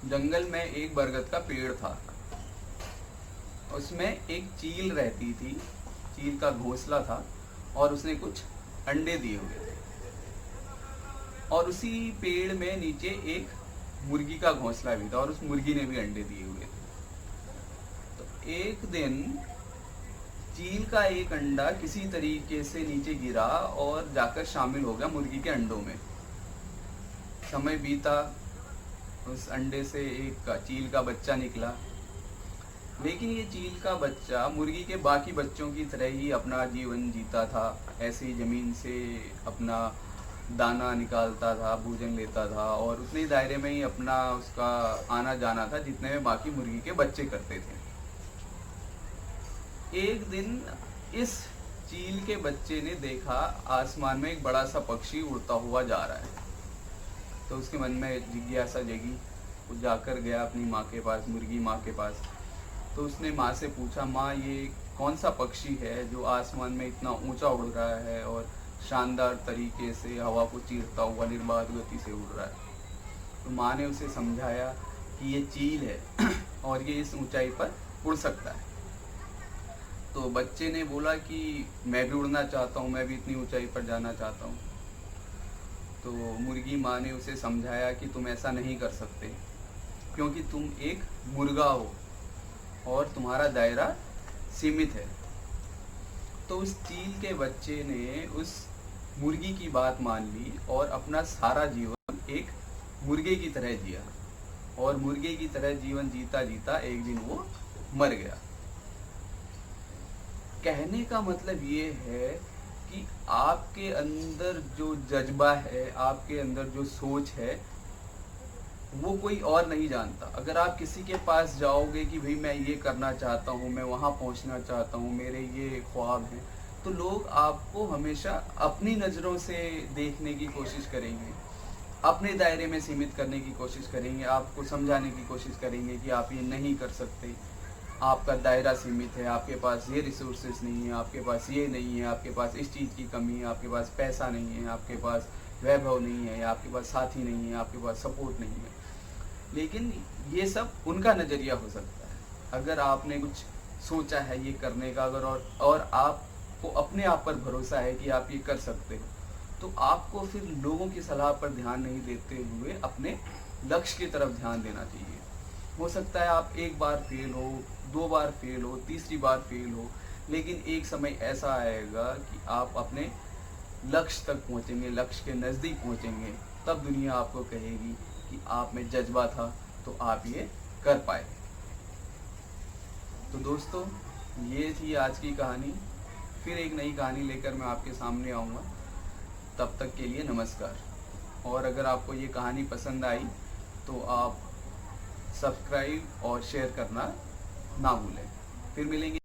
जंगल में एक बरगद का पेड़ था। उसमें एक चील रहती थी। चील का घोंसला था और उसने कुछ अंडे दिए हुए थे। और उसी पेड़ में नीचे एक मुर्गी का घोंसला भी था और उस मुर्गी ने भी अंडे दिए हुए थे। तो एक दिन चील का एक अंडा किसी तरीके से नीचे गिरा और जाकर शामिल हो गया मुर्गी के अंडों में। समय बीता, उस अंडे से एक चील का बच्चा निकला। लेकिन ये चील का बच्चा मुर्गी के बाकी बच्चों की तरह ही अपना जीवन जीता था। ऐसे ही जमीन से अपना दाना निकालता था, भोजन लेता था और उतने दायरे में ही अपना उसका आना जाना था जितने में बाकी मुर्गी के बच्चे करते थे। एक दिन इस चील के बच्चे ने देखा आसमान में एक बड़ा सा पक्षी उड़ता हुआ जा रहा है। तो उसके मन में जिज्ञासा जगी। वो जाकर गया अपनी माँ के पास, मुर्गी माँ के पास। तो उसने माँ से पूछा, माँ ये कौन सा पक्षी है जो आसमान में इतना ऊंचा उड़ रहा है और शानदार तरीके से हवा को चीरता हुआ निर्बाध गति से उड़ रहा है। तो माँ ने उसे समझाया कि ये चील है और ये इस ऊंचाई पर उड़ सकता है। तो बच्चे ने बोला कि मैं भी उड़ना चाहता हूँ, मैं भी इतनी ऊंचाई पर जाना चाहता हूँ। तो मुर्गी माँ ने उसे समझाया कि तुम ऐसा नहीं कर सकते क्योंकि तुम एक मुर्गा हो और तुम्हारा दायरा सीमित है। तो उस चील के बच्चे ने उस मुर्गी की बात मान ली और अपना सारा जीवन एक मुर्गे की तरह जिया और मुर्गे की तरह जीवन जीता जीता एक दिन वो मर गया। कहने का मतलब ये है कि आपके अंदर जो जज्बा है, आपके अंदर जो सोच है, वो कोई और नहीं जानता। अगर आप किसी के पास जाओगे कि भाई मैं ये करना चाहता हूँ, मैं वहाँ पहुँचना चाहता हूँ, मेरे ये ख्वाब हैं, तो लोग आपको हमेशा अपनी नज़रों से देखने की कोशिश करेंगे, अपने दायरे में सीमित करने की कोशिश करेंगे, आपको समझाने की कोशिश करेंगे कि आप ये नहीं कर सकते, आपका दायरा सीमित है, आपके पास ये रिसोर्सेज नहीं है, आपके पास ये नहीं है, आपके पास इस चीज़ की कमी है, आपके पास पैसा नहीं है, आपके पास वैभव नहीं है, या आपके पास साथी नहीं है, आपके पास सपोर्ट नहीं है। लेकिन ये सब उनका नज़रिया हो सकता है। अगर आपने कुछ सोचा है ये करने का, अगर और आपको अपने आप पर भरोसा है कि आप ये कर सकते हो, तो आपको फिर लोगों की सलाह पर ध्यान नहीं देते हुए अपने लक्ष्य की तरफ ध्यान देना चाहिए। हो सकता है आप एक बार फेल हो, 2 बार फेल हो, तीसरी बार फेल हो, लेकिन एक समय ऐसा आएगा कि आप अपने लक्ष्य तक पहुंचेंगे, लक्ष्य के नज़दीक पहुंचेंगे। तब दुनिया आपको कहेगी कि आप में जज्बा था तो आप ये कर पाए। तो दोस्तों, ये थी आज की कहानी। फिर एक नई कहानी लेकर मैं आपके सामने आऊँगा। तब तक के लिए नमस्कार। और अगर आपको ये कहानी पसंद आई तो आप सब्सक्राइब और शेयर करना ना भूलें। फिर मिलेंगे।